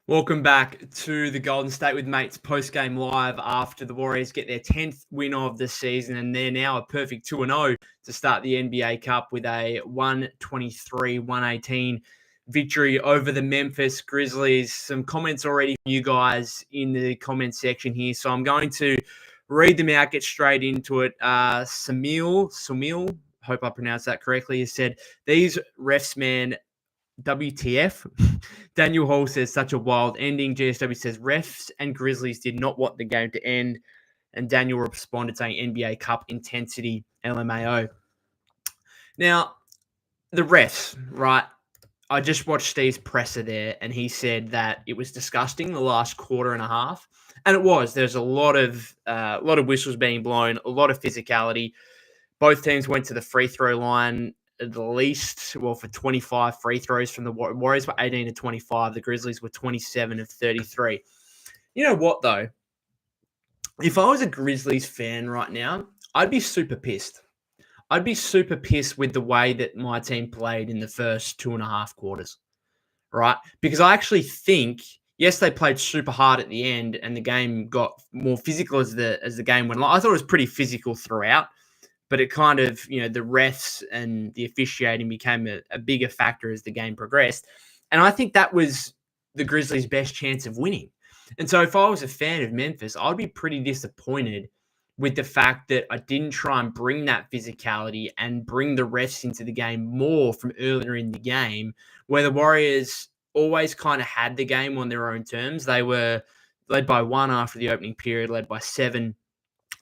Welcome back to the Golden State with Mates post-game live after the Warriors get their 10th win of the season, and they're now a perfect 2-0 to start the NBA Cup with a 123-118 victory over the Memphis Grizzlies. Some comments already from you guys in the comment section here, so I'm going to read them out, get straight into it. Sumil, hope I pronounced that correctly, has said, "These refs, man, WTF?" Daniel Hall says, "Such a wild ending." GSW says, "Refs and Grizzlies did not want the game to end." And Daniel responded saying, "NBA Cup intensity, LMAO." Now, the refs, right? I just watched Steve's presser there, and he said that it was disgusting the last quarter and a half. And it was. There's a lot of whistles being blown, a lot of physicality. Both teams went to the free throw line at least, for 25 free throws from the Warriors were 18 to 25. The Grizzlies were 27 of 33. You know what, though? If I was a Grizzlies fan right now, I'd be super pissed. I'd be super pissed with the way that my team played in the first 2.5 quarters, right? Because I actually think, yes, they played super hard at the end and the game got more physical as the game went along. I thought it was pretty physical throughout. But it kind of, the refs and the officiating became a bigger factor as the game progressed. And I think that was the Grizzlies' best chance of winning. And so if I was a fan of Memphis, I'd be pretty disappointed with the fact that I didn't try and bring that physicality and bring the refs into the game more from earlier in the game, where the Warriors always kind of had the game on their own terms. They were led by 1 after the opening period, led by 7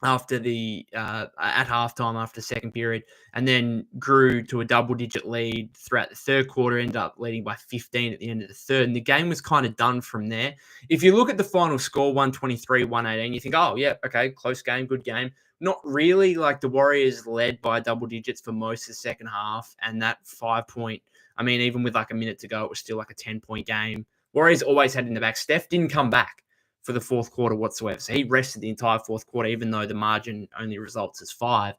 after at halftime after the second period, and then grew to a double-digit lead throughout the third quarter, ended up leading by 15 at the end of the third, and the game was kind of done from there. If you look at the final score, 123-118, you think, oh, yeah, okay, close game, good game. Not really. Like, the Warriors led by double digits for most of the second half, and that 5-point, even with like a minute to go, it was still like a 10-point game. Warriors always had in the back. Steph didn't come back for the fourth quarter whatsoever. So he rested the entire fourth quarter, even though the margin only results as 5.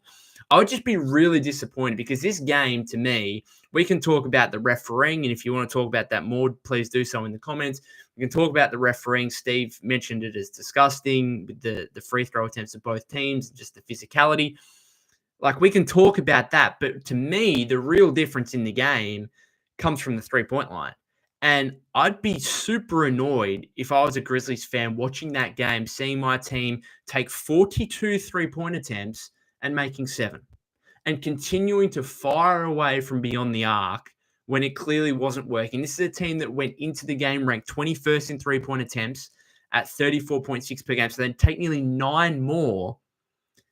I would just be really disappointed because this game, to me, we can talk about the refereeing, and if you want to talk about that more, please do so in the comments. We can talk about the refereeing. Steve mentioned it as disgusting with the free throw attempts of both teams, just the physicality. Like, we can talk about that, but to me, the real difference in the game comes from the three-point line. And I'd be super annoyed if I was a Grizzlies fan watching that game, seeing my team take 42 three-point attempts and making 7, and continuing to fire away from beyond the arc when it clearly wasn't working. This is a team that went into the game ranked 21st in three-point attempts at 34.6 per game, so they'd take nearly 9 more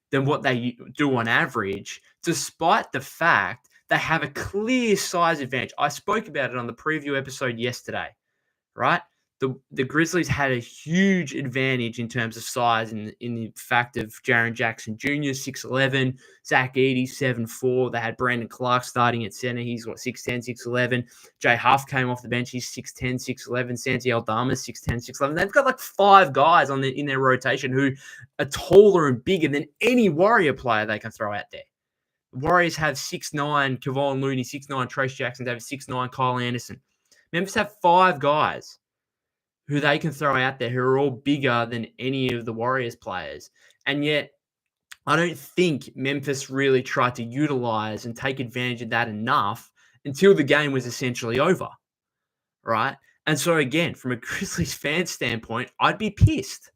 than what they do on average, despite the fact they have a clear size advantage. I spoke about it on the preview episode yesterday, right? The Grizzlies had a huge advantage in terms of size in the fact of Jaren Jackson Jr., 6'11", Zach Edey, 7'4". They had Brandon Clark starting at center. He's 6'10", 6'11". Jay Huff came off the bench. He's 6'10", 6'11". Santi Aldama's 6'10", 6'11". They've got like 5 guys in their rotation who are taller and bigger than any Warrior player they can throw out there. The Warriors have 6'9", Kevon Looney, 6'9", Trace Jackson Davis, 6'9", Kyle Anderson. Memphis have 5 guys who they can throw out there who are all bigger than any of the Warriors players. And yet, I don't think Memphis really tried to utilize and take advantage of that enough until the game was essentially over, right? And so again, from a Grizzlies fan standpoint, I'd be pissed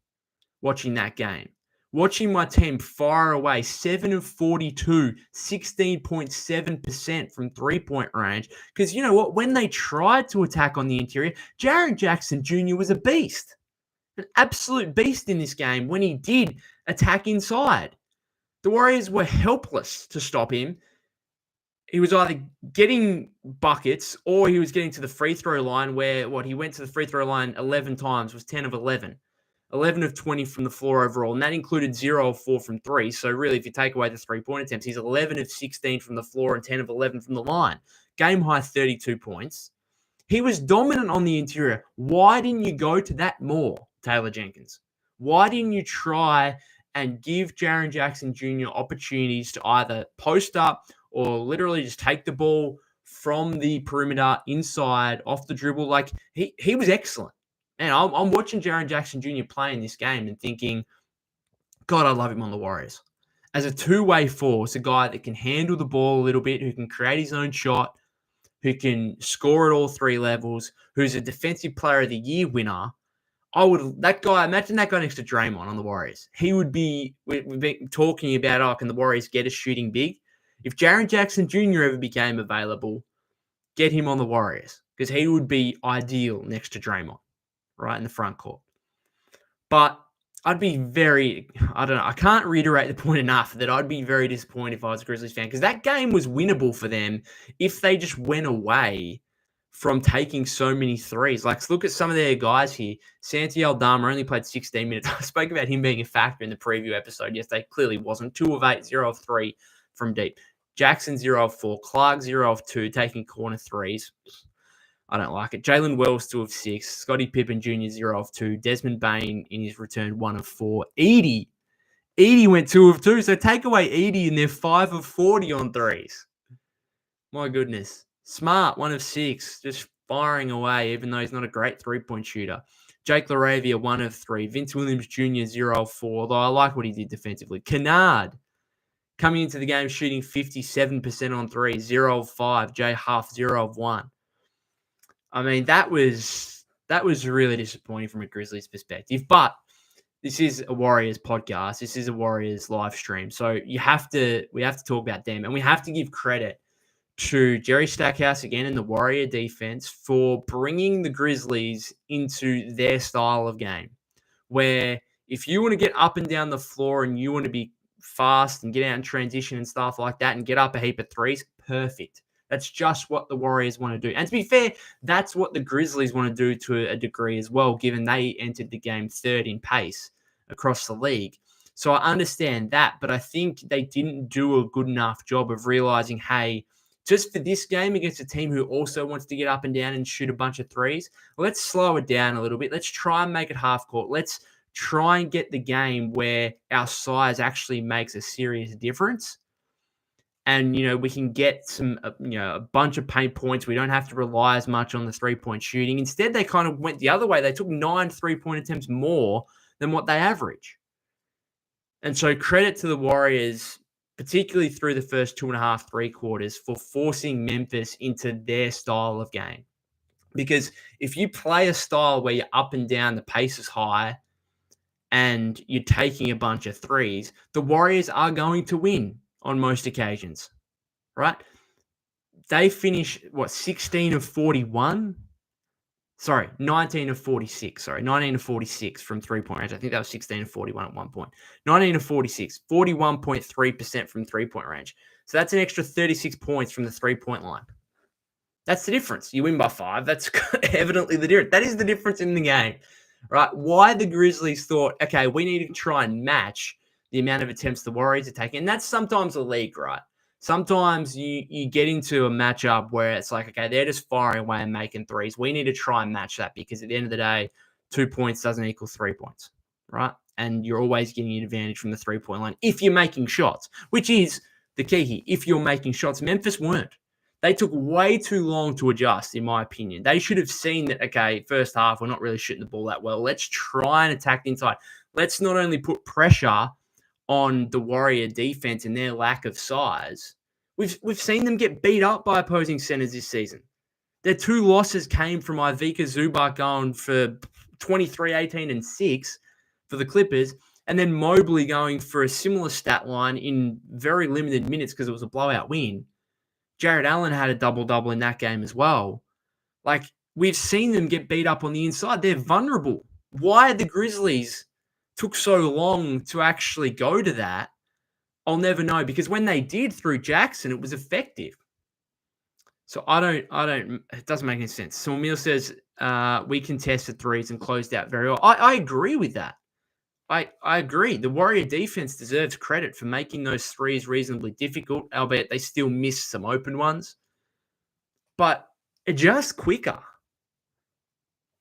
watching that game. Watching my team fire away 7 of 42, 16.7% from three-point range. Because you know what? When they tried to attack on the interior, Jaren Jackson Jr. was a beast. An absolute beast in this game when he did attack inside. The Warriors were helpless to stop him. He was either getting buckets or he was getting to the free throw line where he went to the free throw line 11 times, was 10 of 11. 11 of 20 from the floor overall, and that included 0 of 4 from 3. So really, if you take away the three-point attempts, he's 11 of 16 from the floor and 10 of 11 from the line. Game high 32 points. He was dominant on the interior. Why didn't you go to that more, Taylor Jenkins? Why didn't you try and give Jaren Jackson Jr. opportunities to either post up or literally just take the ball from the perimeter inside, off the dribble? Like, he was excellent. And I'm watching Jaren Jackson Jr. play in this game and thinking, God, I love him on the Warriors. As a two-way force, a guy that can handle the ball a little bit, who can create his own shot, who can score at all three levels, who's a defensive player of the year winner. Imagine that guy next to Draymond on the Warriors. He would be, we've been talking about, can the Warriors get a shooting big? If Jaren Jackson Jr. ever became available, get him on the Warriors because he would be ideal next to Draymond, right in the front court. But I'd be I can't reiterate the point enough that I'd be very disappointed if I was a Grizzlies fan because that game was winnable for them if they just went away from taking so many threes. Like, look at some of their guys here. Santi Aldama only played 16 minutes. I spoke about him being a factor in the preview episode. Yes, they clearly wasn't. 2 of 8, 0 of 3 from deep. Jackson, 0 of 4. Clark, 0 of 2, taking corner threes. I don't like it. Jalen Wells, 2 of 6. Scottie Pippen Jr., 0 of 2. Desmond Bain, in his return, 1 of 4. Edie went 2 of 2. So take away Edie and they're 5 of 40 on threes. My goodness. Smart, 1 of 6. Just firing away, even though he's not a great three-point shooter. Jake LaRavia, 1 of 3. Vince Williams Jr., 0 of 4. Although I like what he did defensively. Kennard, coming into the game, shooting 57% on 3. 0 of 5. Jay Huff, 0 of 1. I mean, that was really disappointing from a Grizzlies perspective. But this is a Warriors podcast. This is a Warriors live stream. So we have to talk about them. And we have to give credit to Jerry Stackhouse again and the Warrior defense for bringing the Grizzlies into their style of game. Where if you want to get up and down the floor and you want to be fast and get out in transition and stuff like that and get up a heap of threes, perfect. That's just what the Warriors want to do. And to be fair, that's what the Grizzlies want to do to a degree as well, given they entered the game third in pace across the league. So I understand that, but I think they didn't do a good enough job of realizing, hey, just for this game against a team who also wants to get up and down and shoot a bunch of threes, let's slow it down a little bit. Let's try and make it half court. Let's try and get the game where our size actually makes a serious difference. And, we can get some, a bunch of paint points. We don't have to rely as much on the three-point shooting. Instead, they kind of went the other way. They took 9 3-point attempts more than what they average. And so credit to the Warriors, particularly through the first 2.5, 3 quarters, for forcing Memphis into their style of game. Because if you play a style where you're up and down, the pace is high, and you're taking a bunch of threes, the Warriors are going to win on most occasions, right? They finish, 16 of 41? 19 of 46. 19 of 46 from three-point range. I think that was 16 of 41 at one point. 19 of 46, 41.3% from three-point range. So that's an extra 36 points from the three-point line. That's the difference. You win by 5. That's evidently the difference. That is the difference in the game, right? Why the Grizzlies thought, okay, we need to try and match the amount of attempts the Warriors are taking. And that's sometimes a league, right? Sometimes you get into a matchup where it's like, okay, they're just firing away and making threes. We need to try and match that because at the end of the day, 2 points doesn't equal 3 points, right? And you're always getting an advantage from the three-point line if you're making shots, which is the key here. If you're making shots, Memphis weren't. They took way too long to adjust, in my opinion. They should have seen that, okay, first half, we're not really shooting the ball that well. Let's try and attack the inside. Let's not only put pressure on the Warrior defense and their lack of size. We've seen them get beat up by opposing centers this season. Their 2 losses came from Ivica Zubac going for 23, 18, and 6 for the Clippers, and then Mobley going for a similar stat line in very limited minutes because it was a blowout win. Jared Allen had a double-double in that game as well. Like, we've seen them get beat up on the inside. They're vulnerable. Why the Grizzlies took so long to actually go to that, I'll never know. Because when they did through Jackson, it was effective. So it doesn't make any sense. So Emil says, we contested threes and closed out very well. I agree with that. I agree. The Warrior defense deserves credit for making those threes reasonably difficult, albeit they still missed some open ones. But adjust quicker.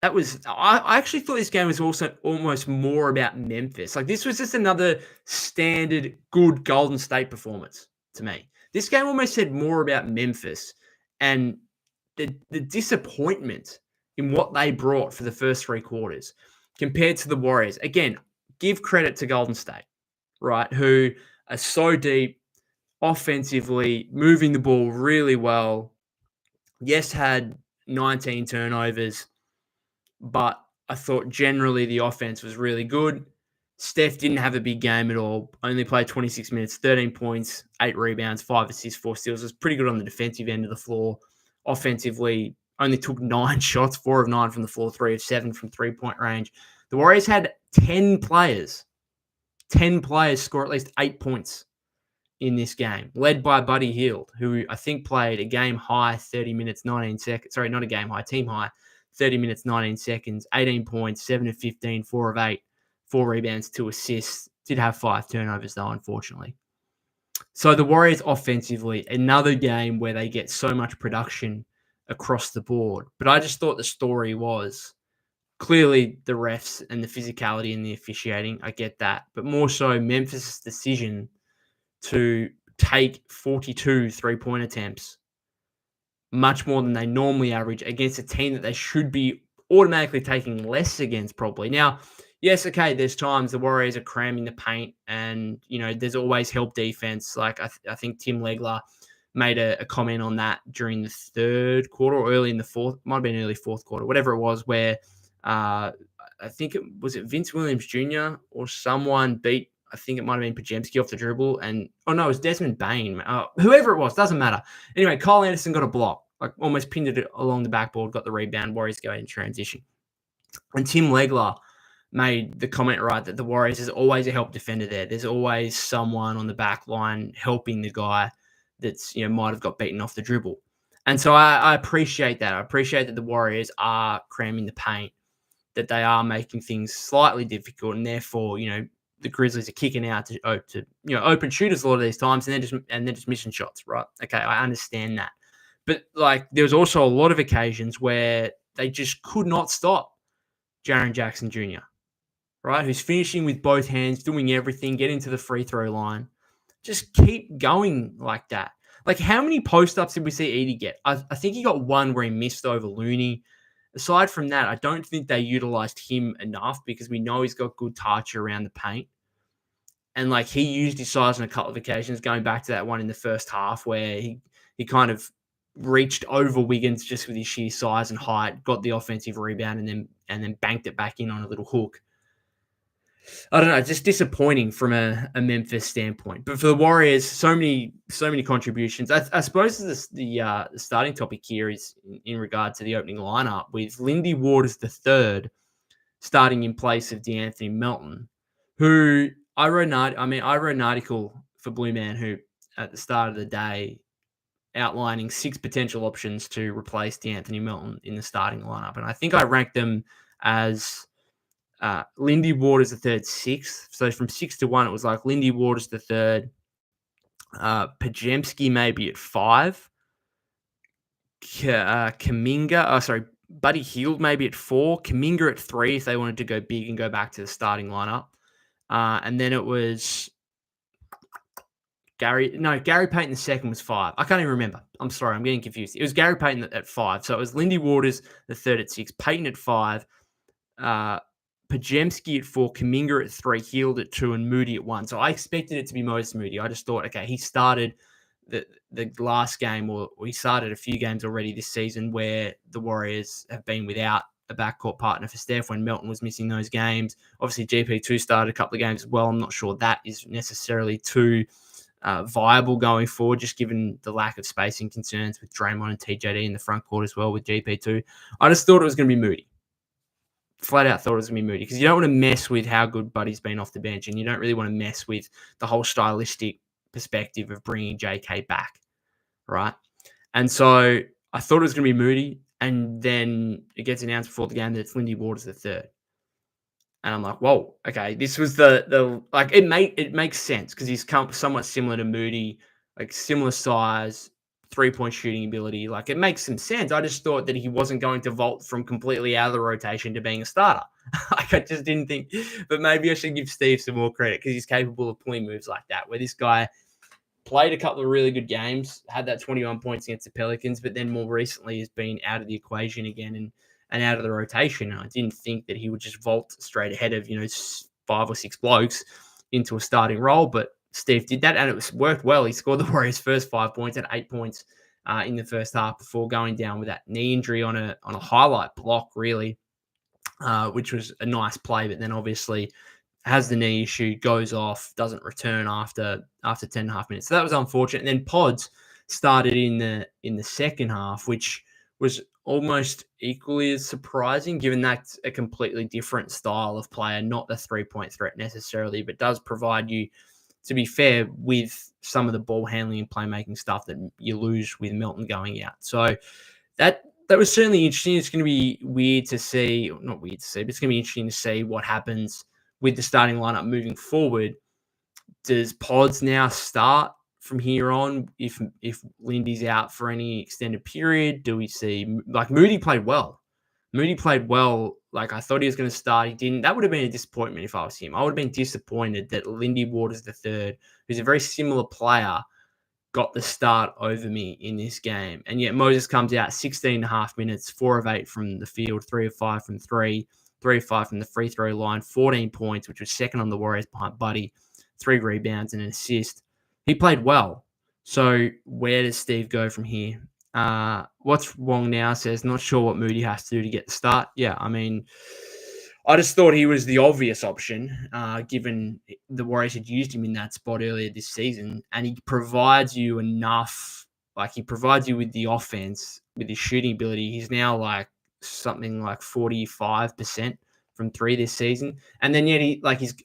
I actually thought this game was also almost more about Memphis. Like, this was just another standard good Golden State performance to me. This game almost said more about Memphis and the disappointment in what they brought for the first three quarters compared to the Warriors. Again, give credit to Golden State, right? Who are so deep offensively, moving the ball really well. Yes, had 19 turnovers, but I thought generally the offense was really good. Steph didn't have a big game at all. Only played 26 minutes, 13 points, 8 rebounds, 5 assists, 4 steals. It was pretty good on the defensive end of the floor. Offensively, only took 9 shots, 4 of 9 from the floor, 3 of 7 from three-point range. The Warriors had 10 players score at least 8 points in this game, led by Buddy Hield, who I think played a game high 30 minutes, 19 seconds. Sorry, not a game high, team high, 30 minutes, 19 seconds, 18 points, 7 of 15, 4 of 8, 4 rebounds, 2 assists. Did have 5 turnovers, though, unfortunately. So the Warriors offensively, another game where they get so much production across the board. But I just thought the story was clearly the refs and the physicality and the officiating. I get that. But more so Memphis' decision to take 42 three-point attempts, much more than they normally average against a team that they should be automatically taking less against probably. Now, yes, okay, there's times the Warriors are cramming the paint and, there's always help defense. Like I think Tim Legler made a comment on that during the third quarter or early in the fourth, might have been early fourth quarter, whatever it was, where I think it was Vince Williams Jr. or someone beat, I think it might have been Podziemski off the dribble. And, it was Desmond Bain. Whoever it was, doesn't matter. Anyway, Kyle Anderson got a block, like almost pinned it along the backboard, got the rebound. Warriors go in transition. And Tim Legler made the comment, right, that the Warriors is always a help defender there. There's always someone on the back line helping the guy that's, might have got beaten off the dribble. And so I appreciate that. I appreciate that the Warriors are cramming the paint, that they are making things slightly difficult, and therefore, the Grizzlies are kicking out to open shooters a lot of these times, and they're just missing shots, right? Okay, I understand that, but there was also a lot of occasions where they just could not stop Jaren Jackson Jr., right? Who's finishing with both hands, doing everything, getting to the free throw line. Just keep going like that. How many post-ups did we see Edie get? I think he got one where he missed over Looney. Aside from that, I don't think they utilized him enough because we know he's got good touch around the paint. And he used his size on a couple of occasions, going back to that one in the first half where he kind of reached over Wiggins just with his sheer size and height, got the offensive rebound, and then banked it back in on a little hook. I don't know, just disappointing from a Memphis standpoint. But for the Warriors, so many contributions. I suppose the starting topic here is in regard to the opening lineup with Lindy Waters III starting in place of DeAnthony Melton, who I wrote an article for Blue Man Hoop at the start of the day outlining 6 potential options to replace DeAnthony Melton in the starting lineup. And I think I ranked them as Lindy Waters III 6th. So from 6 to 1, it was Lindy Waters III, Podziemski maybe at 5, Buddy Hield maybe at 4, Kuminga at 3 if they wanted to go big and go back to the starting lineup. And then it was Gary Payton the second was 5. I can't even remember. I'm sorry, I'm getting confused. It was Gary Payton at 5. So it was Lindy Waters the third at 6, Payton at 5, Podziemski at 4, Kuminga at 3, Hield at 2, and Moody at 1. So I expected it to be Moses Moody. I just thought, okay, he started the last game, or he started a few games already this season where the Warriors have been without a backcourt partner for Steph when Melton was missing those games. Obviously, GP2 started a couple of games as well. I'm not sure that is necessarily too viable going forward, just given the lack of spacing concerns with Draymond and TJD in the front court as well with GP2. I just thought it was going to be Moody. Flat out thought it was going to be Moody because you don't want to mess with how good Buddy's been off the bench, and you don't really want to mess with the whole stylistic perspective of bringing JK back, right? And so I thought it was going to be Moody, and then it gets announced before the game that it's Lindy Waters III. And I'm like, whoa, okay, this was it makes sense because he's somewhat similar to Moody, similar size, 3-point shooting ability. It makes some sense. I just thought that he wasn't going to vault from completely out of the rotation to being a starter. I just didn't think, but maybe I should give Steve some more credit because he's capable of pulling moves like that, where this guy played a couple of really good games, had that 21 points against the Pelicans, but then more recently has been out of the equation again. and out of the rotation. And I didn't think that he would just vault straight ahead of, 5 or 6 blokes into a starting role. But Steve did that, and it worked well. He scored the Warriors' first 5 points at 8 points in the first half before going down with that knee injury on a highlight block, really, which was a nice play. But then obviously has the knee issue, goes off, doesn't return after 10.5 minutes. So that was unfortunate. And then Pods started in the second half, which was almost equally as surprising, given that's a completely different style of player, not the 3-point threat necessarily, but does provide you, to be fair, with some of the ball handling and playmaking stuff that you lose with Milton going out. So that was certainly interesting. It's going to be weird to see, not weird to see, but it's going to be interesting to see what happens with the starting lineup moving forward. Does Pods now start from here on if Lindy's out for any extended period? Do we see, like, Moody played well. Like, I thought he was going to start. He didn't. That would have been a disappointment if I was him. I would have been disappointed that Lindy Waters III, who's a very similar player, got the start over me in this game. And yet Moses comes out 16.5 minutes, 4 of 8 from the field, 3 of 5 from 3, 3 of 5 from the free throw line, 14 points, which was second on the Warriors behind Buddy, 3 rebounds and an assist. He played well. So where does Steve go from here? What's Wong now says, not sure what Moody has to do to get the start. Yeah, I mean, I just thought he was the obvious option, given the Warriors had used him in that spot earlier this season, and he provides you enough. Like, he provides you with the offense, with his shooting ability. He's now like something like 45% from 3 this season, and then yet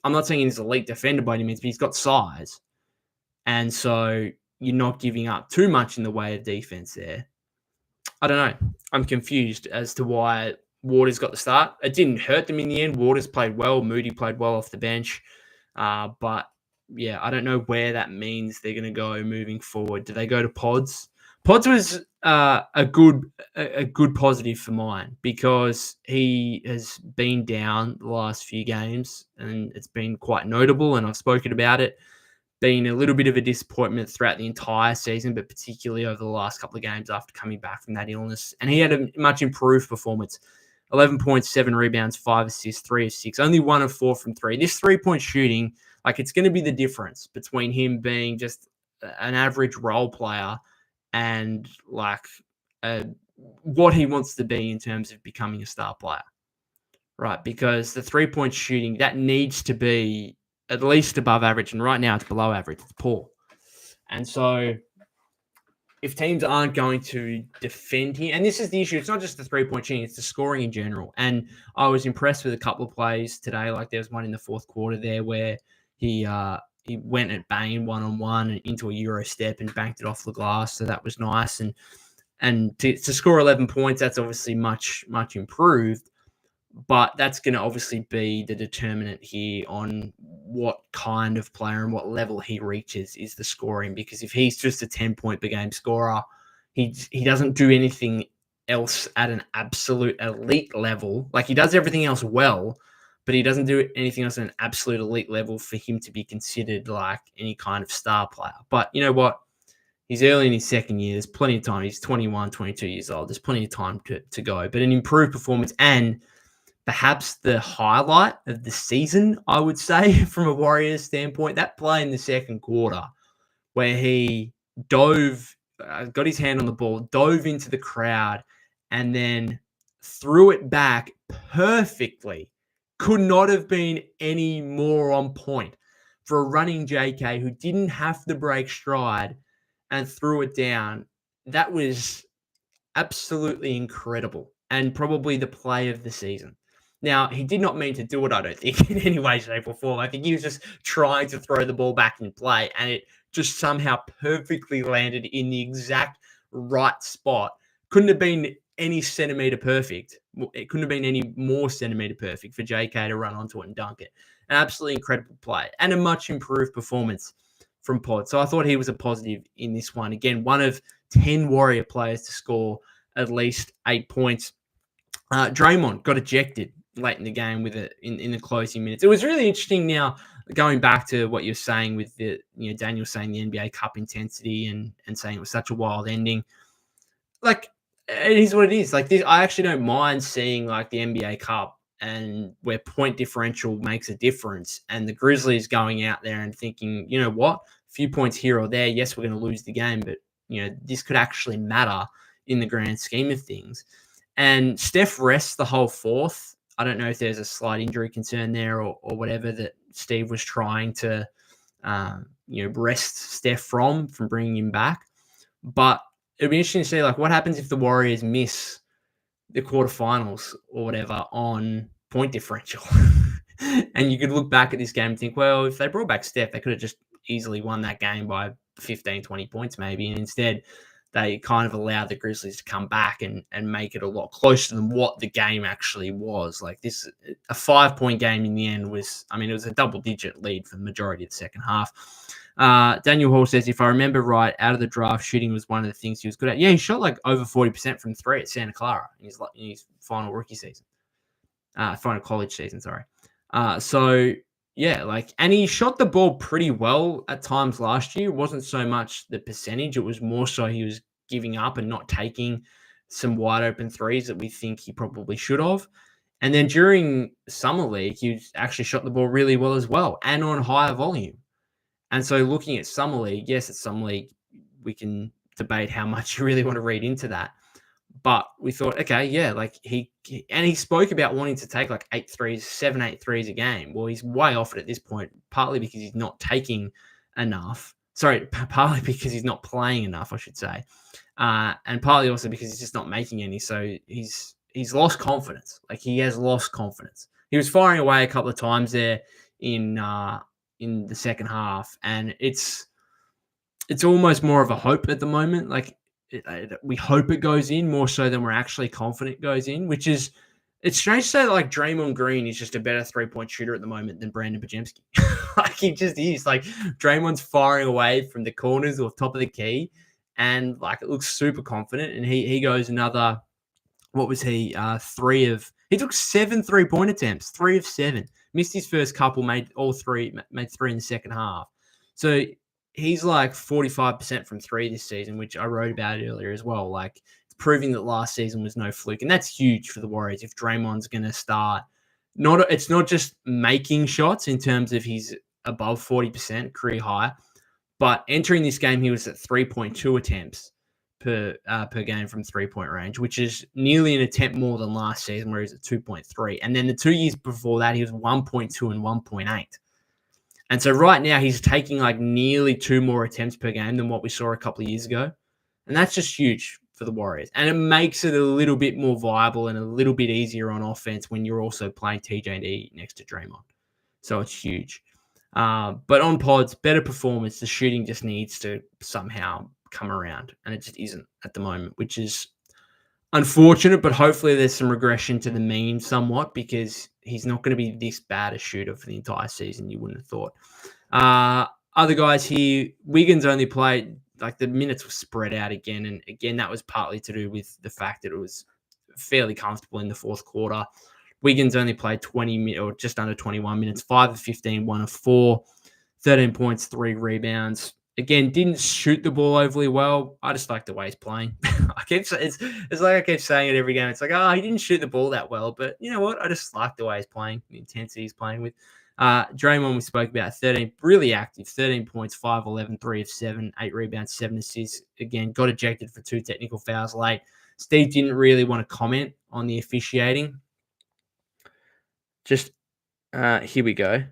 I'm not saying he's an elite defender by any means, but he's got size, and so you're not giving up too much in the way of defense there. I don't know. I'm confused as to why Waters got the start. It didn't hurt them in the end. Waters played well. Moody played well off the bench. But, yeah, I don't know where that means they're going to go moving forward. Do they go to Pods? Pods was a good positive for mine because he has been down the last few games, and it's been quite notable, and I've spoken about it. Been a little bit of a disappointment throughout the entire season, but particularly over the last couple of games after coming back from that illness. And he had a much improved performance. 11 points, 7 rebounds, 5 assists, 3 of 6, only 1 of 4 from 3. This 3-point shooting, like, it's going to be the difference between him being just an average role player and, like, what he wants to be in terms of becoming a star player, right? Because the 3-point shooting, that needs to be at least above average, and right now it's below average. It's poor. And so if teams aren't going to defend him, and this is the issue, it's not just the 3-point shooting, it's the scoring in general. And I was impressed with a couple of plays today. Like, there was one in the fourth quarter there where he went at banging one-on-one and into a Euro step and banked it off the glass. So that was nice. And to score 11 points, that's obviously much, much improved. But that's going to obviously be the determinant here on what kind of player and what level he reaches is the scoring. Because if he's just a 10-point per game scorer, he doesn't do anything else at an absolute elite level. Like, he does everything else well, but he doesn't do anything else at an absolute elite level for him to be considered like any kind of star player. But you know what? He's early in his second year. There's plenty of time. He's 21, 22 years old. There's plenty of time to go. But an improved performance, and perhaps the highlight of the season, I would say, from a Warriors standpoint, that play in the second quarter where he dove, got his hand on the ball, dove into the crowd, and then threw it back perfectly. Could not have been any more on point for a running JK who didn't have to break stride and threw it down. That was absolutely incredible and probably the play of the season. Now, he did not mean to do it, I don't think, in any way, shape, or form. I think he was just trying to throw the ball back in play, and it just somehow perfectly landed in the exact right spot. Couldn't have been any centimeter perfect. It couldn't have been any more centimeter perfect for JK to run onto it and dunk it. An absolutely incredible play and a much improved performance from Pod. So I thought he was a positive in this one. Again, one of 10 Warrior players to score at least 8 points. Draymond got ejected late in the game with it in the closing minutes. It was really interesting now, going back to what you're saying with the, Daniel saying the NBA Cup intensity and saying it was such a wild ending. Like, it is what it is. Like this, I actually don't mind seeing like the NBA Cup and where point differential makes a difference, and the Grizzlies going out there and thinking, you know what, a few points here or there. Yes, we're going to lose the game, but this could actually matter in the grand scheme of things. And Steph rests the whole fourth. I don't know if there's a slight injury concern there or whatever that Steve was trying to, rest Steph from bringing him back. But it'd be interesting to see like what happens if the Warriors miss the quarterfinals or whatever on point differential. And you could look back at this game and think, well, if they brought back Steph, they could have just easily won that game by 15, 20 points maybe. And instead, they kind of allowed the Grizzlies to come back and make it a lot closer than what the game actually was. Like this, a 5-point game in the end it was a double-digit lead for the majority of the second half. Daniel Hall says, if I remember right, out of the draft, shooting was one of the things he was good at. Yeah, he shot like over 40% from three at Santa Clara in his final rookie season. Final college season, sorry. And he shot the ball pretty well at times last year. It wasn't so much the percentage. It was more so he was giving up and not taking some wide open threes that we think he probably should have. And then during Summer League, he actually shot the ball really well as well and on higher volume. And so looking at Summer League, yes, at Summer League, we can debate how much you really want to read into that. But we thought, okay, yeah, like he spoke about wanting to take like 8 threes a game. Well, he's way off it at this point, partly because he's not taking enough. Sorry, partly because he's not playing enough, I should say. And partly also because he's just not making any. So he's lost confidence. Like he has lost confidence. He was firing away a couple of times there in the second half, and it's almost more of a hope at the moment. Like we hope it goes in more so than we're actually confident it goes in, which is, it's strange to say that like Draymond Green is just a better 3-point shooter at the moment than Brandon Podziemski. Like he just is. Like Draymond's firing away from the corners or top of the key, and like it looks super confident. And he goes another, what was he? He took 7 3-point attempts, 3 of 7. Missed his first couple, made 3 in the second half. So he's like 45% from 3 this season, which I wrote about earlier as well. Like it's proving that last season was no fluke. And that's huge for the Warriors if Draymond's going to start. It's not just making shots in terms of he's above 40%, career high, but entering this game, he was at 3.2 attempts per game from 3-point range, which is nearly an attempt more than last season where he was at 2.3. And then the 2 years before that, he was 1.2 and 1.8. And so right now he's taking like nearly 2 more attempts per game than what we saw a couple of years ago. And that's just huge for the Warriors. And it makes it a little bit more viable and a little bit easier on offense when you're also playing TJ next to Draymond. So it's huge. But on pods, better performance. The shooting just needs to somehow come around. And it just isn't at the moment, which is unfortunate, but hopefully there's some regression to the mean somewhat, because he's not going to be this bad a shooter for the entire season, you wouldn't have thought. Other guys here, Wiggins only played, like the minutes were spread out again. And again, that was partly to do with the fact that it was fairly comfortable in the fourth quarter. Wiggins only played 20 minutes or just under 21 minutes, 5 of 15, 1 of 4, 13 points, 3 rebounds. Again, didn't shoot the ball overly well. I just like the way he's playing. It's like I keep saying it every game. It's like, he didn't shoot the ball that well, but you know what? I just like the way he's playing, the intensity he's playing with. Draymond, we spoke about, 13, really active, 13 points, 5, 11, 3 of 7, 8 rebounds, 7 assists. Again, got ejected for 2 technical fouls late. Steve didn't really want to comment on the officiating. Just here we go.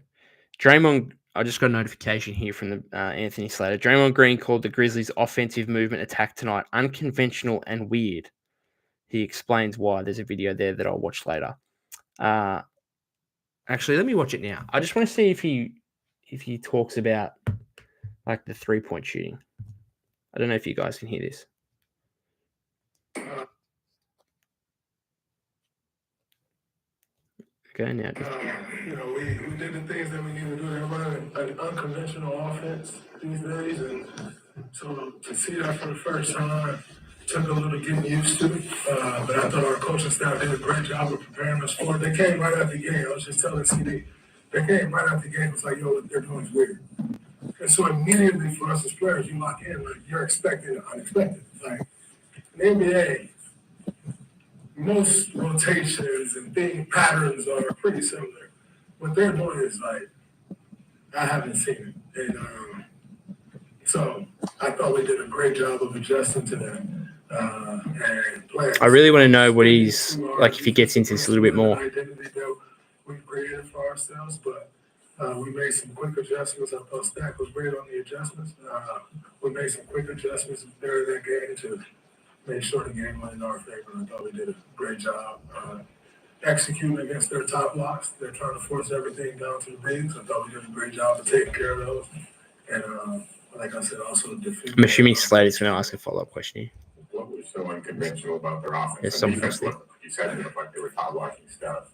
Draymond, I just got a notification here from the Anthony Slater. Draymond Green called the Grizzlies' offensive movement attack tonight unconventional and weird. He explains why. There's a video there that I'll watch later. Actually, let me watch it now. I just want to see if he talks about like the 3-point shooting. I don't know if you guys can hear this. Okay, now. We did the things that we need to do. They're running an unconventional offense these days, and so to see that for the first time took a little getting used to. But I thought our coaching staff did a great job of preparing us for it. They came right after the game. I was just telling CD, they came right after the game. It's like, what they're doing is weird. And so immediately for us as players, you lock in, like you're expecting the unexpected. Like in the NBA, most rotations and patterns are pretty similar. What they're doing is like, I haven't seen it. And so I thought we did a great job of adjusting to that. And playing. I really want to know what he's like if he gets into this a little bit more. Identity that we created for ourselves, but we made some quick adjustments. I thought Stack was great on the adjustments. We made some quick adjustments during that game to make sure the game went in our favor. I thought we did a great job executing against their top blocks. They're trying to force everything down to the bigs. I thought we did a great job of taking care of those. And like I said, also defeat. I'm assuming Slater's going to ask a follow-up question here. What was so unconventional about their offense? There's The some defense mistake. looked, you said it looked like they were top blocking stuff.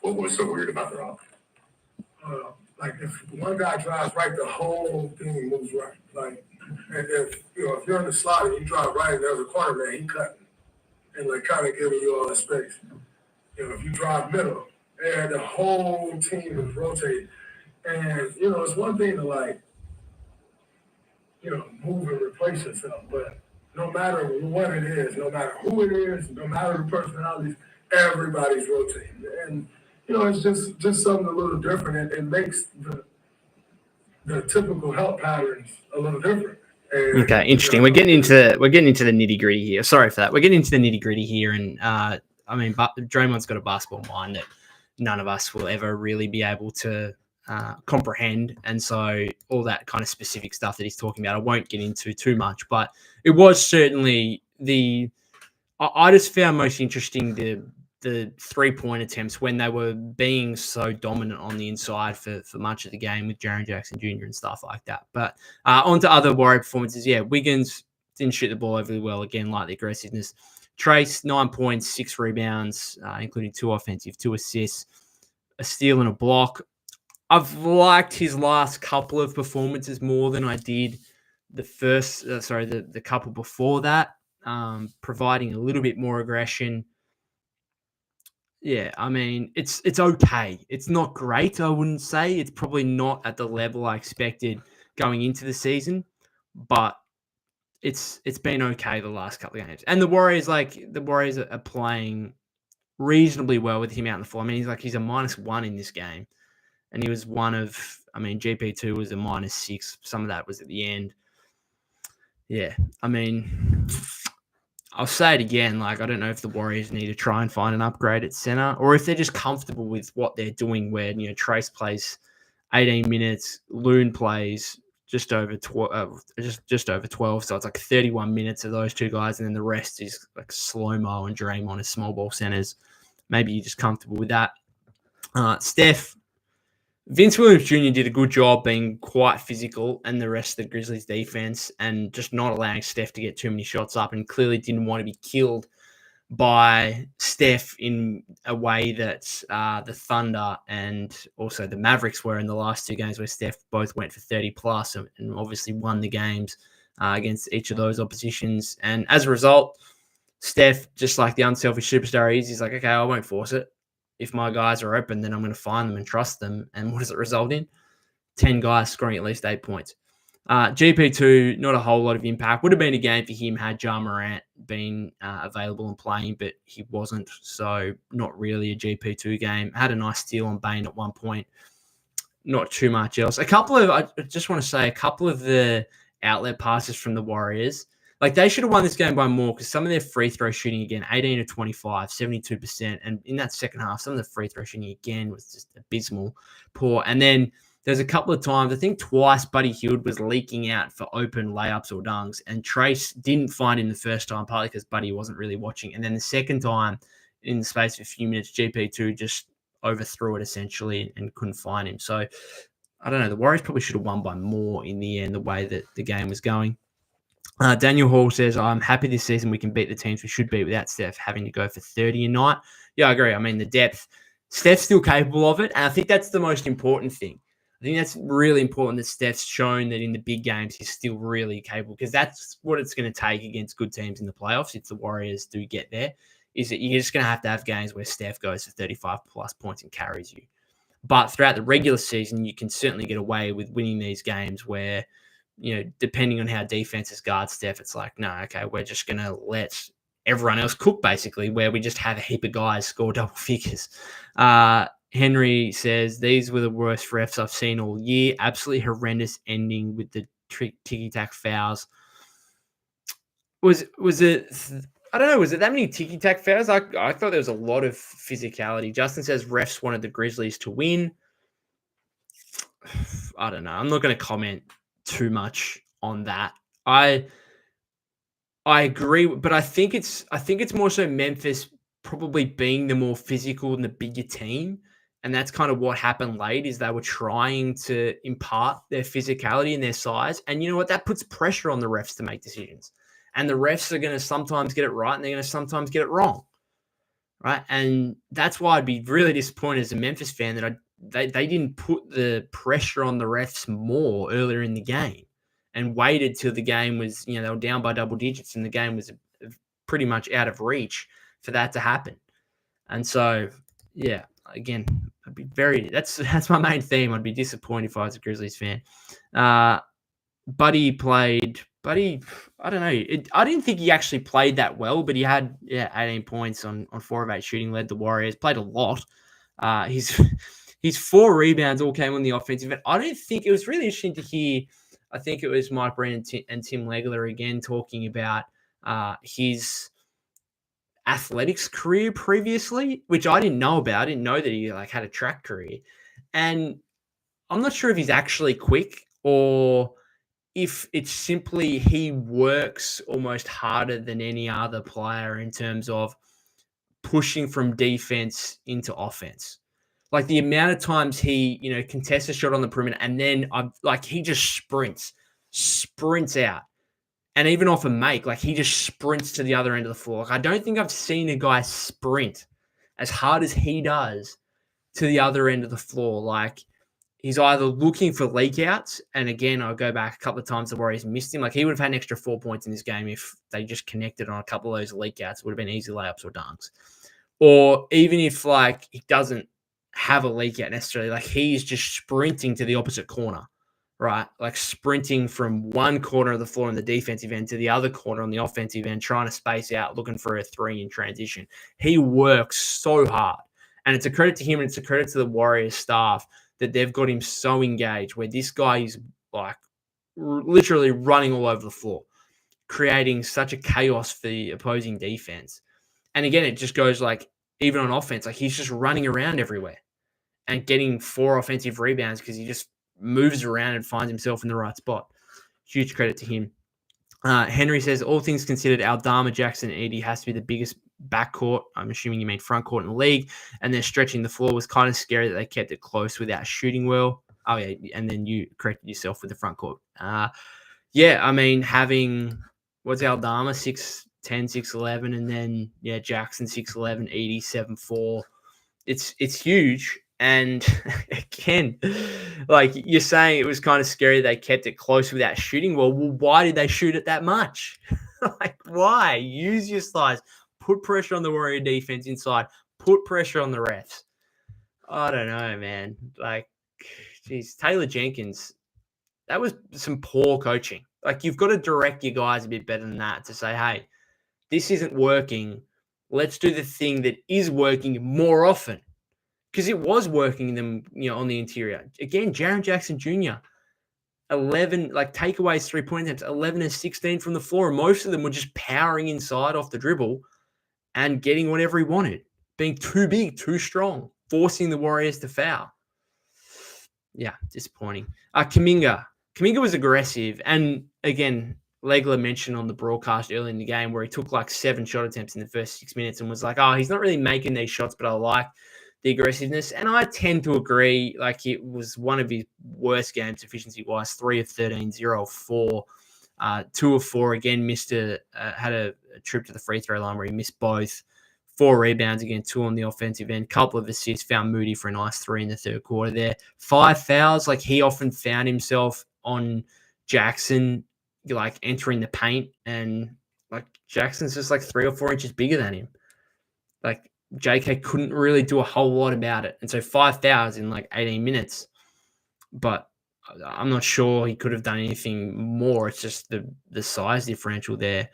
What was so weird about their offense? Like if one guy drives right, the whole thing moves right. Like if if you're in the slot and you drive right and there's a corner man, he cutting and like kind of giving you all the space. If you drive middle and the whole team is rotating, and it's one thing to like move and replace yourself, but no matter what it is, no matter who it is, no matter the personalities, everybody's rotating. And it's just something a little different. It makes the typical help patterns a little different. And, Okay, interesting. We're getting into the nitty gritty here. Sorry for that. We're getting into the nitty gritty here, and Draymond's got a basketball mind that none of us will ever really be able to comprehend, and so all that kind of specific stuff that he's talking about, I won't get into too much. But it was certainly I just found most interesting the 3-point attempts when they were being so dominant on the inside for much of the game with Jaren Jackson Jr. and stuff like that. But on to other Warrior performances. Yeah, Wiggins didn't shoot the ball overly well, again, like the aggressiveness. Trace, 9 points, 6 rebounds, including 2 offensive, 2 assists, a steal and a block. I've liked his last couple of performances more than I did the couple before that, providing a little bit more aggression. Yeah, I mean, it's okay. It's not great, I wouldn't say. It's probably not at the level I expected going into the season, but it's been okay the last couple of games. And the Warriors are playing reasonably well with him out on the floor. I mean, he's a -1 in this game. And he was GP2 was a -6. Some of that was at the end. Yeah, I mean, I'll say it again. I don't know if the Warriors need to try and find an upgrade at center, or if they're just comfortable with what they're doing. Where Trace plays 18 minutes, Loon plays just over 12, so it's like 31 minutes of those two guys, and then the rest is like slow-mo and Draymond as small ball centers. Maybe you're just comfortable with that. Vince Williams Jr. did a good job being quite physical and the rest of the Grizzlies defense and just not allowing Steph to get too many shots up, and clearly didn't want to be killed by Steph in a way that the Thunder and also the Mavericks were in the last 2 games, where Steph both went for 30 plus and obviously won the games against each of those oppositions. And as a result, Steph, just like the unselfish superstar he is, he's like, okay, I won't force it. If my guys are open, then I'm going to find them and trust them. And what does it result in? 10 guys scoring at least 8 points. GP2, not a whole lot of impact. Would have been a game for him had Ja Morant been available and playing, but he wasn't. So not really a GP2 game. Had a nice steal on Bane at one point. Not too much else. I just want to say a couple of the outlet passes from the Warriors. They should have won this game by more, because some of their free throw shooting, again, 18 to 25, 72%. And in that second half, some of the free throw shooting, again, was just abysmal, poor. And then there's a couple of times, I think twice, Buddy Hield was leaking out for open layups or dunks. And Trace didn't find him the first time, partly because Buddy wasn't really watching. And then the second time, in the space of a few minutes, GP2 just overthrew it, essentially, and couldn't find him. So, I don't know. The Warriors probably should have won by more in the end, the way that the game was going. Daniel Hall says, I'm happy this season we can beat the teams we should beat without Steph having to go for 30 a night. Yeah, I agree. I mean, the depth, Steph's still capable of it. And I think that's the most important thing. I think that's really important that Steph's shown that in the big games, he's still really capable, because that's what it's going to take against good teams in the playoffs. If the Warriors do get there, is that you're just going to have games where Steph goes for 35 plus points and carries you. But throughout the regular season, you can certainly get away with winning these games where, depending on how defenses guard Steph, it's like, no, okay, we're just going to let everyone else cook, basically, where we just have a heap of guys score double figures. Henry says, these were the worst refs I've seen all year. Absolutely horrendous ending with the ticky-tack fouls. Was it... I don't know. Was it that many ticky-tack fouls? I thought there was a lot of physicality. Justin says refs wanted the Grizzlies to win. I don't know. I'm not going to comment too much on that. I agree, but I think it's more so Memphis probably being the more physical and the bigger team, and that's kind of what happened late. Is they were trying to impart their physicality and their size, and you know what? That puts pressure on the refs to make decisions, and the refs are going to sometimes get it right, and they're going to sometimes get it wrong, right? And that's why I'd be really disappointed as a Memphis fan that they didn't put the pressure on the refs more earlier in the game and waited till the game was, they were down by double digits and the game was pretty much out of reach for that to happen. And so, yeah, again, I'd be that's my main theme. I'd be disappointed if I was a Grizzlies fan. Buddy, I don't know. I didn't think he actually played that well, but he had 18 points on 4 of 8 shooting, led the Warriors, played a lot. His 4 rebounds all came on the offensive end. I don't think it was really interesting to hear. I think it was Mike Breen and Tim Legler again talking about his athletics career previously, which I didn't know about. I didn't know that he had a track career. And I'm not sure if he's actually quick or if it's simply he works almost harder than any other player in terms of pushing from defense into offense. Like the amount of times he, contests a shot on the perimeter and then he just sprints out. And even off a make, he just sprints to the other end of the floor. I don't think I've seen a guy sprint as hard as he does to the other end of the floor. He's either looking for leak outs, and again, I'll go back a couple of times the Warriors missed him. He would have had an extra 4 points in this game if they just connected on a couple of those leak outs. It would have been easy layups or dunks. Or even if he doesn't have a leak out necessarily, he's just sprinting to the opposite corner, right? Sprinting from one corner of the floor on the defensive end to the other corner on the offensive end, trying to space out, looking for a 3 in transition. He works so hard. And it's a credit to him and it's a credit to the Warriors staff that they've got him so engaged where this guy is literally running all over the floor, creating such a chaos for the opposing defense. And again, it just goes even on offense, he's just running around everywhere and getting 4 offensive rebounds because he just moves around and finds himself in the right spot. Huge credit to him. Henry says, all things considered, Aldama, Jackson, and Edey has to be the biggest backcourt. I'm assuming you mean front court in the league. And they're stretching the floor. It was kind of scary that they kept it close without shooting well. Oh, yeah. And then you corrected yourself with the front court. Having, what's Aldama, 6'10", 6'11", and then, Jackson, 6'11", 80, 7'4". It's huge. And again, you're saying it was kind of scary they kept it close without shooting. Well, why did they shoot it that much? Why? Use your size. Put pressure on the Warrior defense inside. Put pressure on the refs. I don't know, man. Taylor Jenkins, that was some poor coaching. You've got to direct your guys a bit better than that to say, hey, this isn't working. Let's do the thing that is working more often. Because it was working them, on the interior. Again, Jaren Jackson Jr., 11, takeaways, 3-point attempts, 11 and 16 from the floor. And most of them were just powering inside off the dribble and getting whatever he wanted. Being too big, too strong, forcing the Warriors to foul. Yeah, disappointing. Kuminga was aggressive. And again, Legler mentioned on the broadcast early in the game where he took 7 shot attempts in the first 6 minutes and was he's not really making these shots, but I like the aggressiveness. And I tend to agree. It was one of his worst games efficiency-wise, 3 of 13, 0 of 4. 2 of 4, again, had a trip to the free throw line where he missed both. 4 rebounds, again, 2 on the offensive end. Couple of assists, found Moody for a nice 3 in the third quarter there. 5 fouls. He often found himself on Jackson, entering the paint. And, Jackson's just 3 or 4 inches bigger than him. JK couldn't really do a whole lot about it. And so 5 fouls in 18 minutes. But I'm not sure he could have done anything more. It's just the size differential there.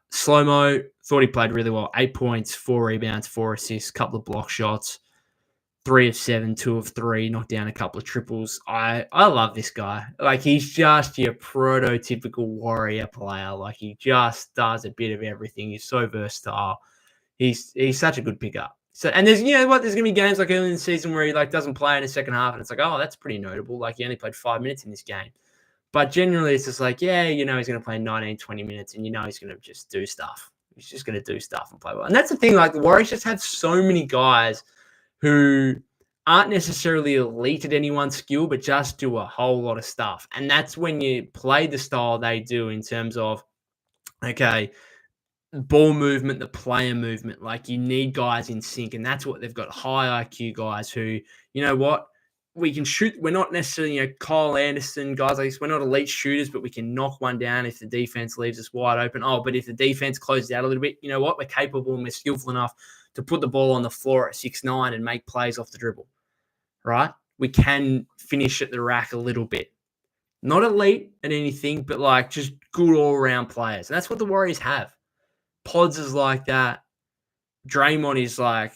Slow-mo, thought he played really well. 8 points, 4 rebounds, 4 assists, couple of block shots, 3 of 7, 2 of 3, knocked down a couple of triples. I love this guy. Like, he's just your prototypical Warrior player. Like, he just does a bit of everything. He's so versatile. He's such a good pickup. So, and there's, there's going to be games like early in the season where he like doesn't play in the second half, and it's like, oh, that's pretty notable. Like, he only played 5 minutes in this game. But generally, it's just like, yeah, he's going to play 19, 20 minutes, and he's going to just do stuff. He's just going to do stuff and play well. And that's the thing, like, the Warriors just have so many guys who aren't necessarily elite at any one skill, but just do a whole lot of stuff. And that's when you play the style they do in terms of, okay, ball movement, the player movement. Like, you need guys in sync, and that's what they've got. High IQ guys who, you know what, we can shoot. We're not necessarily, Kyle Anderson, guys like this. We're not elite shooters, but we can knock one down if the defense leaves us wide open. Oh, but if the defense closes out a little bit, you know what, we're capable and we're skillful enough to put the ball on the floor at 6'9" and make plays off the dribble, right? We can finish at the rack a little bit. Not elite at anything, but like just good all-around players. And that's what the Warriors have. Pods is like that. Draymond is like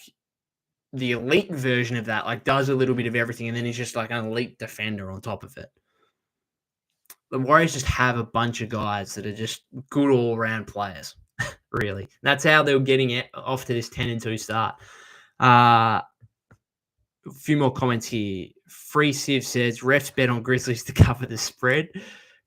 the elite version of that, like does a little bit of everything, and then he's just like an elite defender on top of it. The Warriors just have a bunch of guys that are just good all-around players, really. That's how they were getting it off to this 10-2 start. A few more comments here. Free Civ says, refs bet on Grizzlies to cover the spread.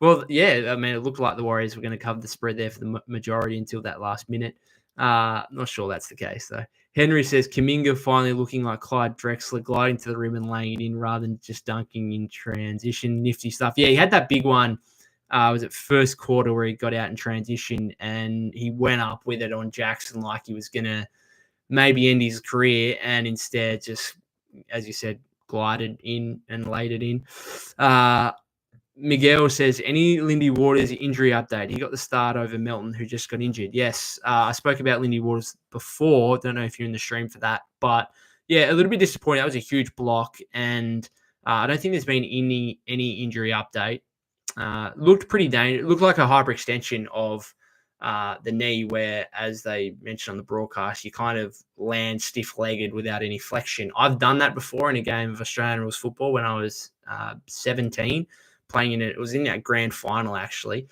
Well, yeah, I mean, it looked like the Warriors were going to cover the spread there for the majority until that last minute. Not sure that's the case, though. Henry says, Kuminga finally looking like Clyde Drexler, gliding to the rim and laying it in rather than just dunking in transition. Nifty stuff. Yeah, he had that big one. Was it first quarter where he got out in transition and he went up with it on Jackson like he was going to maybe end his career, and instead just, as you said, glided in and laid it in. Miguel says, any Lindy Waters injury update? He got the start over Melton, who just got injured. Yes, I spoke about Lindy Waters before. Don't know if you're in the stream for that. But, yeah, a little bit disappointing. That was a huge block, and I don't think there's been any injury update. Looked pretty dangerous. Looked like a hyperextension of the knee where, as they mentioned on the broadcast, you kind of land stiff-legged without any flexion. I've done that before in a game of Australian rules football when I was 17. Playing in it. It was in that grand final, actually,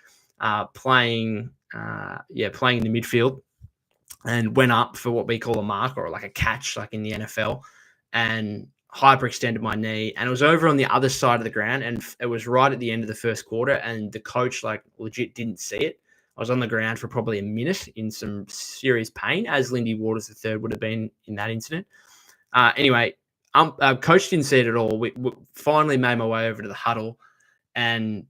playing in the midfield, and went up for what we call a mark or like a catch, like in the NFL, and hyperextended my knee. And it was over on the other side of the ground, and it was right at the end of the first quarter, and the coach like legit didn't see it. I was on the ground for probably a minute in some serious pain, as Lindy Waters III would have been in that incident. Anyway, coach didn't see it at all. We finally made my way over to the huddle, and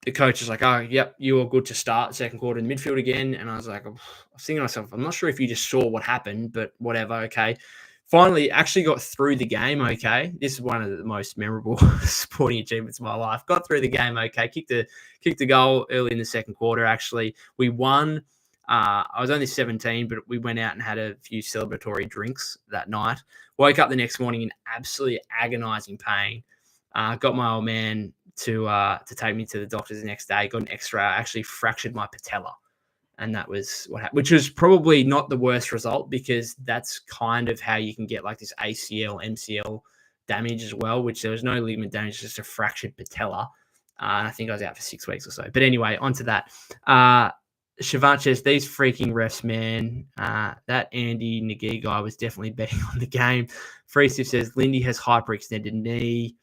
the coach is like, oh, yep, you are good to start second quarter in the midfield again. And I was like, I was thinking to myself, I'm not sure if you just saw what happened, but whatever, okay. Finally, actually got through the game, okay. This is one of the most memorable sporting achievements of my life. Got through the game, okay. Kicked the goal early in the second quarter, actually. We won. I was only 17, but we went out and had a few celebratory drinks that night. Woke up the next morning in absolutely agonizing pain. Got my old man to take me to the doctors the next day. Got an X-ray. I actually fractured my patella, and that was what happened. Which was probably not the worst result, because that's kind of how you can get like this ACL, MCL damage as well. Which there was no ligament damage, just a fractured patella. And I think I was out for 6 weeks or so. But anyway, onto that. Shavant says, these freaking refs, man. That Andy Nagy guy was definitely betting on the game. Freesif says, Lindy has hyperextended knee.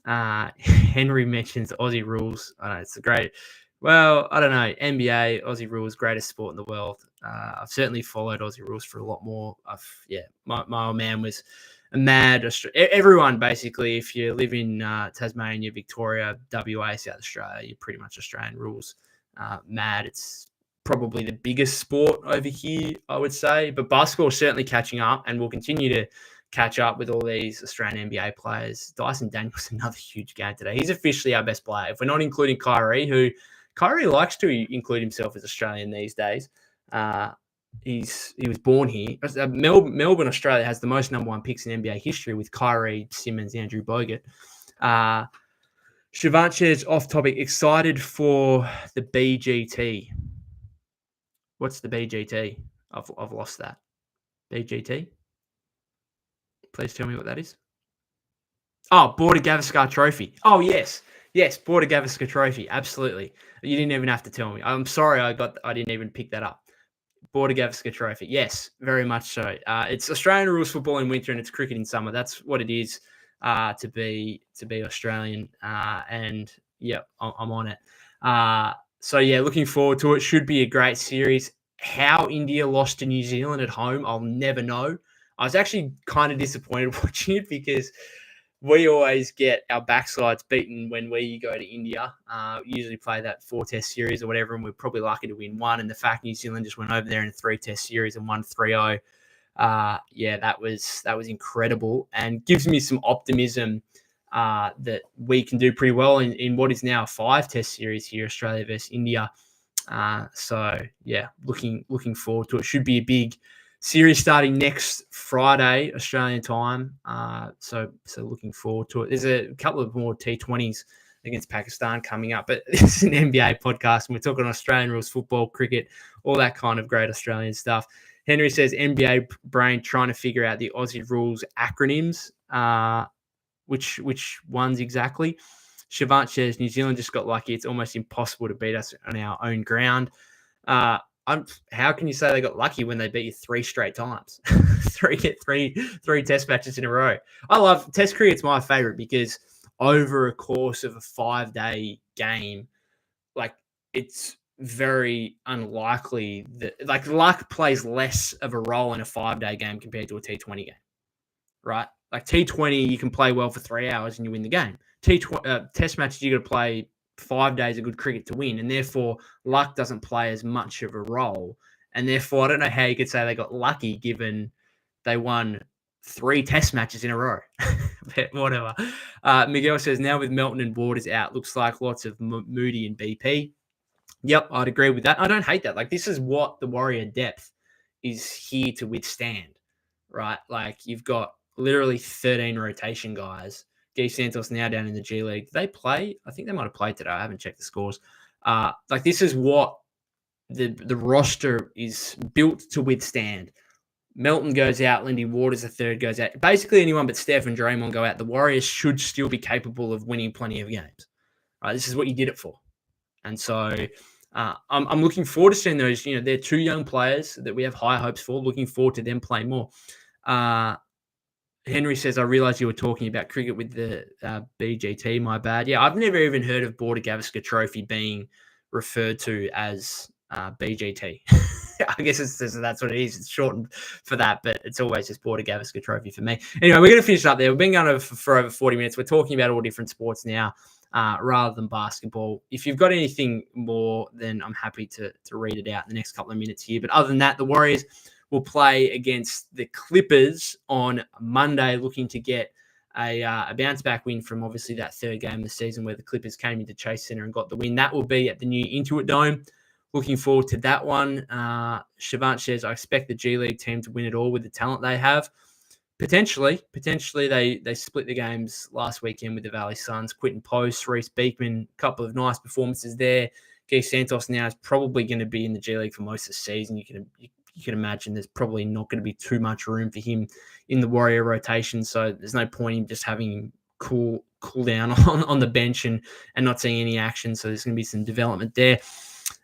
Henry mentions Aussie rules. I know it's great. Well, I don't know. NBA, Aussie rules, greatest sport in the world. I've certainly followed Aussie rules for a lot more. My old man was a mad. Everyone, basically, if you live in Tasmania, Victoria, WA, South Australia, you're pretty much Australian rules. Mad. It's probably the biggest sport over here, I would say. But basketball is certainly catching up, and will continue to catch up with all these Australian NBA players. Dyson Daniels, another huge game today. He's officially our best player. If we're not including Kyrie, who Kyrie likes to include himself as Australian these days. He was born here. Melbourne, Australia has the most number one picks in NBA history with Kyrie, Simmons, Andrew Bogut. Shivanches off topic. Excited for the BGT. What's the BGT? I've lost that. BGT? Please tell me what that is. Oh, Border Gavaskar Trophy. Oh, yes. Yes, Border Gavaskar Trophy. Absolutely. You didn't even have to tell me. I'm sorry I didn't even pick that up. Border Gavaskar Trophy. Yes, very much so. It's Australian rules football in winter and it's cricket in summer. That's what it is to be Australian. And yeah, I'm on it. So yeah, looking forward to it. Should be a great series. How India lost to New Zealand at home, I'll never know. I was actually kind of disappointed watching it because we always get our backsides beaten when we go to India. Usually play that 4-test series or whatever, and we're probably lucky to win one. And the fact New Zealand just went over there in a 3-test series and won 3-0, that was incredible and gives me some optimism that we can do pretty well in what is now a 5-test series here, Australia versus India. So yeah, looking forward to it. Should be a big series starting next Friday, Australian time. So looking forward to it. There's a couple of more T20s against Pakistan coming up, but this is an NBA podcast and we're talking Australian rules, football, cricket, all that kind of great Australian stuff. Henry says NBA brain trying to figure out the Aussie rules acronyms. Which ones exactly? Shavant says New Zealand just got lucky. It's almost impossible to beat us on our own ground. How can you say they got lucky when they beat you 3 straight times? three test matches in a row. I love test cricket's my favorite because over a course of a 5-day game, like it's very unlikely that like luck plays less of a role in a 5-day game compared to a T20 game, right? Like T20, you can play well for 3 hours and you win the game. Test matches, you got to play 5 days of good cricket to win, and therefore luck doesn't play as much of a role. And therefore, I don't know how you could say they got lucky given they won 3 test matches in a row. But whatever. Miguel says, now with Melton and Waters out, looks like lots of Moody and BP. Yep, I'd agree with that. I don't hate that. Like, this is what the Warrior depth is here to withstand, right? Like, you've got literally 13 rotation guys. Guy Santos now down in the G League. Did they play? I think they might have played today. I haven't checked the scores. Like, this is what the roster is built to withstand. Melton goes out. Lindy Waters, the third, goes out. Basically, anyone but Steph and Draymond go out. The Warriors should still be capable of winning plenty of games. Right? This is what you did it for. And so I'm looking forward to seeing those. You know, they're 2 young players that we have high hopes for. Looking forward to them playing more. Henry says, I realised you were talking about cricket with the BGT. My bad. Yeah, I've never even heard of Border Gavaskar Trophy being referred to as BGT. I guess that's what it is. It's shortened for that, but it's always just Border Gavaskar Trophy for me. Anyway, we're going to finish up there. We've been going for over 40 minutes. We're talking about all different sports now rather than basketball. If you've got anything more, then I'm happy to read it out in the next couple of minutes here. But other than that, the Warriors will play against the Clippers on Monday, looking to get a bounce-back win from obviously that third game of the season where the Clippers came into Chase Center and got the win. That will be at the new Intuit Dome. Looking forward to that one. Shavant says, I expect the G League team to win it all with the talent they have. Potentially, they split the games last weekend with the Valley Suns. Quinton Post, Reece Beekman, a couple of nice performances there. Guy Santos now is probably going to be in the G League for most of the season. You can imagine there's probably not going to be too much room for him in the Warrior rotation. So there's no point in just having him cool down on the bench and not seeing any action. So there's going to be some development there.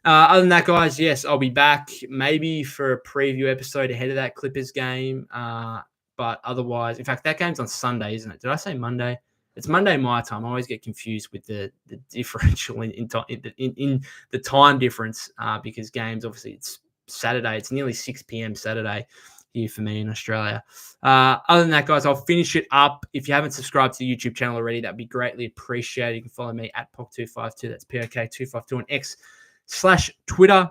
Other than that, guys, yes, I'll be back maybe for a preview episode ahead of that Clippers game. But otherwise, in fact, that game's on Sunday, isn't it? Did I say Monday? It's Monday my time. I always get confused with the differential in the time difference because games, obviously, it's Saturday. It's nearly 6 p.m. Saturday here for me in Australia. Other than that, guys, I'll finish it up. If you haven't subscribed to the YouTube channel already, that'd be greatly appreciated. You can follow me at POC252. That's POK252 on X/Twitter.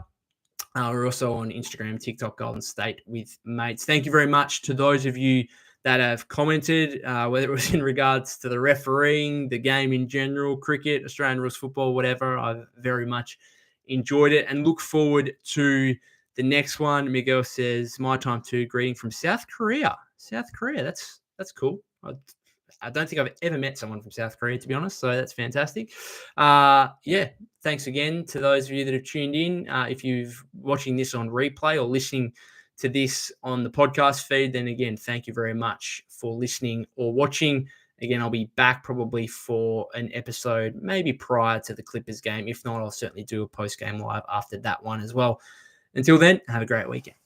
We're also on Instagram, TikTok, Golden State with Mates. Thank you very much to those of you that have commented, whether it was in regards to the refereeing, the game in general, cricket, Australian rules football, whatever. I've very much enjoyed it and look forward to the next one. Miguel says, my time too. Greeting from South Korea. South Korea, that's cool. I don't think I've ever met someone from South Korea, to be honest. So that's fantastic. Thanks again to those of you that have tuned in. If you're watching this on replay or listening to this on the podcast feed, then again, thank you very much for listening or watching. Again, I'll be back probably for an episode maybe prior to the Clippers game. If not, I'll certainly do a post-game live after that one as well. Until then, have a great weekend.